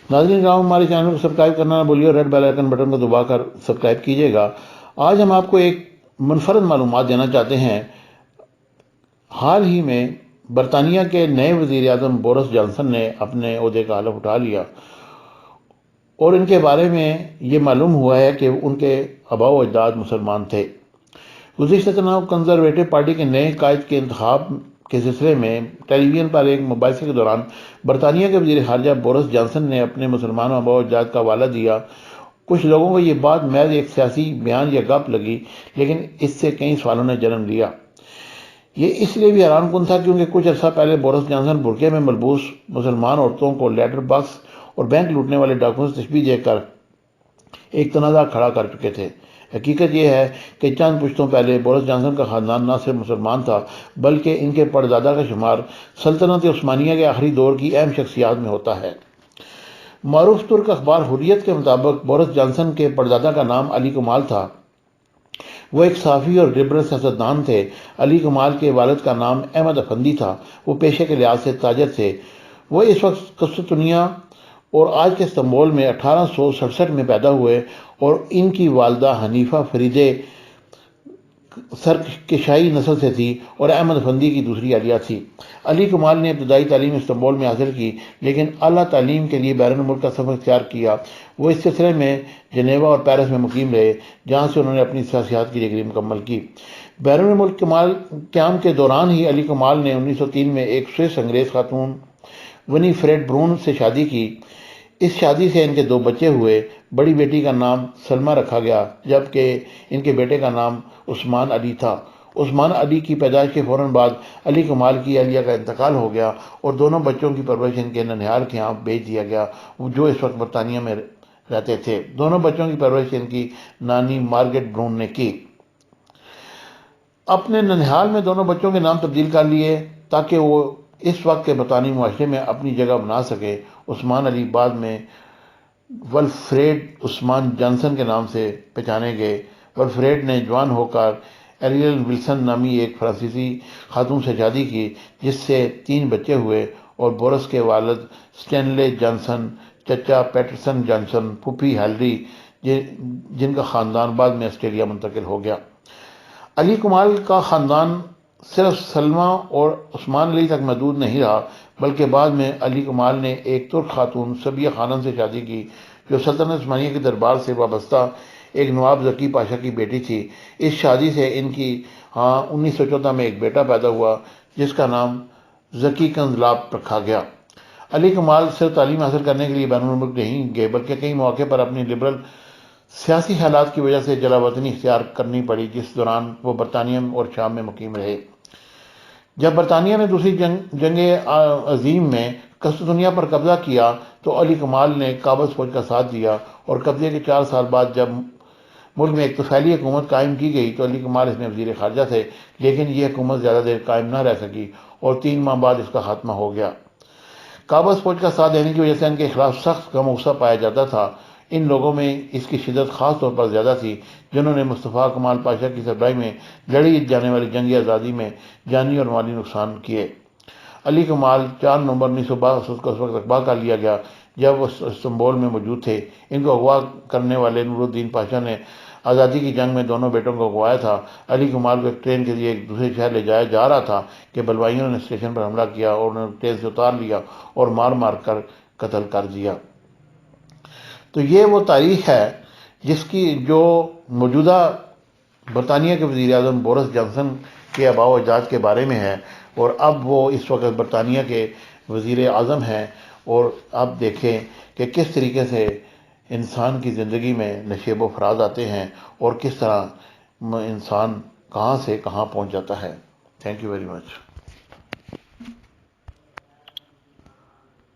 ناظرین کرام، ہمارے چینل کو سبسکرائب کرنا نہ بھولیے اور ریڈ بیل آئیکن بٹن کو دبا کر سبسکرائب کیجیے گا۔ آج ہم آپ کو ایک منفرد معلومات دینا چاہتے ہیں۔ حال ہی میں برطانیہ کے نئے وزیر اعظم بورس جانسن نے اپنے عہدے کا حلف اٹھا لیا اور ان کے بارے میں یہ معلوم ہوا ہے کہ ان کے آباء و اجداد مسلمان تھے۔ گزشتہ دنوں کنزرویٹو پارٹی کے نئے قائد کے انتخاب کے سلسلے میں ٹیلی ویژن پر ایک مباحثے کے دوران برطانیہ کے وزیر خارجہ بورس جانسن نے اپنے مسلمان آباء و اجداد کا حوالہ دیا۔ کچھ لوگوں کو یہ بات محض ایک سیاسی بیان یا گپ لگی، لیکن اس سے کئی سوالوں نے جنم لیا۔ یہ اس لیے بھی حیران کن تھا کیونکہ کچھ عرصہ پہلے بورس جانسن برقعے میں ملبوس مسلمان عورتوں کو لیٹر باکس اور بینک لوٹنے والے ڈاکوؤں سے تشبیہ دے کر ایک تنازع کھڑا کر چکے تھے۔ حقیقت یہ ہے کہ چند پشتوں پہلے بورس جانسن کا خاندان نہ صرف مسلمان تھا بلکہ ان کے پردادا کا شمار سلطنت عثمانیہ کے آخری دور کی اہم شخصیات میں ہوتا ہے۔ معروف ترک اخبار حریت کے مطابق بورس جانسن کے پردادا کا نام علی کمال تھا۔ وہ ایک صحافی اور لبرل سیاستدان تھے۔ علی کمال کے والد کا نام احمد افندی تھا۔ وہ پیشے کے لحاظ سے تاجر تھے۔ وہ اس وقت قسطنطنیہ اور آج کے استنبول میں 1867 میں پیدا ہوئے اور ان کی والدہ حنیفہ فریدے سرکشائی نسل سے تھی اور احمد افندی کی دوسری اہلیہ تھی۔ علی کمال نے ابتدائی تعلیم استنبول میں حاصل کی، لیکن اعلیٰ تعلیم کے لیے بیرون ملک کا سفر اختیار کیا۔ وہ اس سلسلے میں جنیوا اور پیرس میں مقیم رہے، جہاں سے انہوں نے اپنی سیاحت کی ڈگری مکمل کی۔ بیرون ملک قیام کے دوران ہی علی کمال نے 1903 میں ایک سوئس انگریز خاتون ونیفریڈ برون سے شادی کی۔ اس شادی سے ان کے 2 بچے ہوئے۔ بڑی بیٹی کا نام سلمہ رکھا گیا، جبکہ ان کے بیٹے کا نام عثمان علی تھا۔ عثمان علی کی پیدائش کے فوراً بعد علی کمال کی اہلیہ کا انتقال ہو گیا اور دونوں بچوں کی پرورش ان کے ننھیال کے ہاں بھیج دیا گیا، جو اس وقت برطانیہ میں رہتے تھے۔ دونوں بچوں کی پرورش ان کی نانی مارگریٹ برون نے کی۔ اپنے ننھیال میں دونوں بچوں کے نام تبدیل کر لیے تاکہ وہ اس وقت کے برطانوی معاشرے میں اپنی جگہ بنا سکے۔ عثمان علی بعد میں ولفریڈ عثمان جانسن کے نام سے پہچانے گئے۔ ولفریڈ نے جوان ہو کر ایریل ولسن نامی ایک فرانسیسی خاتون سے شادی کی، جس سے 3 بچے ہوئے، اور بورس کے والد سٹینلے جانسن، چچا پیٹرسن جانسن، پھوپھی ہیلری، جن کا خاندان بعد میں آسٹریلیا منتقل ہو گیا۔ علی کمال کا خاندان صرف سلمہ اور عثمان علی تک محدود نہیں رہا، بلکہ بعد میں علی کمال نے ایک ترک خاتون صبیہ خانم سے شادی کی، جو سلطنت عثمانیہ کے دربار سے وابستہ ایک نواب ذکی پاشا کی بیٹی تھی۔ اس شادی سے ان کی 1914 میں ایک بیٹا پیدا ہوا، جس کا نام ذکی کنزلاپ رکھا گیا۔ علی کمال صرف تعلیم حاصل کرنے کے لیے بین الملک نہیں گئے، بلکہ کئی مواقع پر اپنی لبرل سیاسی حالات کی وجہ سے جلا وطنی اختیار کرنی پڑی، جس دوران وہ برطانیہ اور شام میں مقیم رہے۔ جب برطانیہ نے دوسری جنگ عظیم میں قسطنطنیہ پر قبضہ کیا تو علی کمال نے قابض فوج کا ساتھ دیا، اور قبضے کے 4 سال بعد جب ملک میں ایک طفیلی حکومت قائم کی گئی تو علی کمال اس میں وزیر خارجہ تھے، لیکن یہ حکومت زیادہ دیر قائم نہ رہ سکی اور 3 ماہ بعد اس کا خاتمہ ہو گیا۔ قابض فوج کا ساتھ دینے کی وجہ سے ان کے خلاف سخت غم و غصہ پایا جاتا تھا۔ ان لوگوں میں اس کی شدت خاص طور پر زیادہ تھی جنہوں نے مصطفیٰ کمال پاشا کی سربراہی میں لڑی جانے والی جنگ آزادی میں جانی اور مالی نقصان کیے۔ علی کمال 4 نومبر 1962 کو اس وقت اغوا کر لیا گیا جب وہ استنبول میں موجود تھے۔ ان کو اغوا کرنے والے نور الدین پاشا نے آزادی کی جنگ میں دونوں بیٹوں کو اغوایا تھا۔ علی کمال کو ایک ٹرین کے ذریعے ایک دوسرے شہر لے جایا جا رہا تھا کہ بلوائیوں نے اسٹیشن پر حملہ کیا اور انہیں ٹرین سے اتار لیا اور مار مار کر قتل کر دیا۔ تو یہ وہ تاریخ ہے جس کی جو موجودہ برطانیہ کے وزیر اعظم بورس جانسن کے آباء و اجداد کے بارے میں ہے، اور اب وہ اس وقت برطانیہ کے وزیر اعظم ہیں۔ اور اب دیکھیں کہ کس طریقے سے انسان کی زندگی میں نشیب و فراز آتے ہیں اور کس طرح انسان کہاں سے کہاں پہنچ جاتا ہے۔ Thank you very much.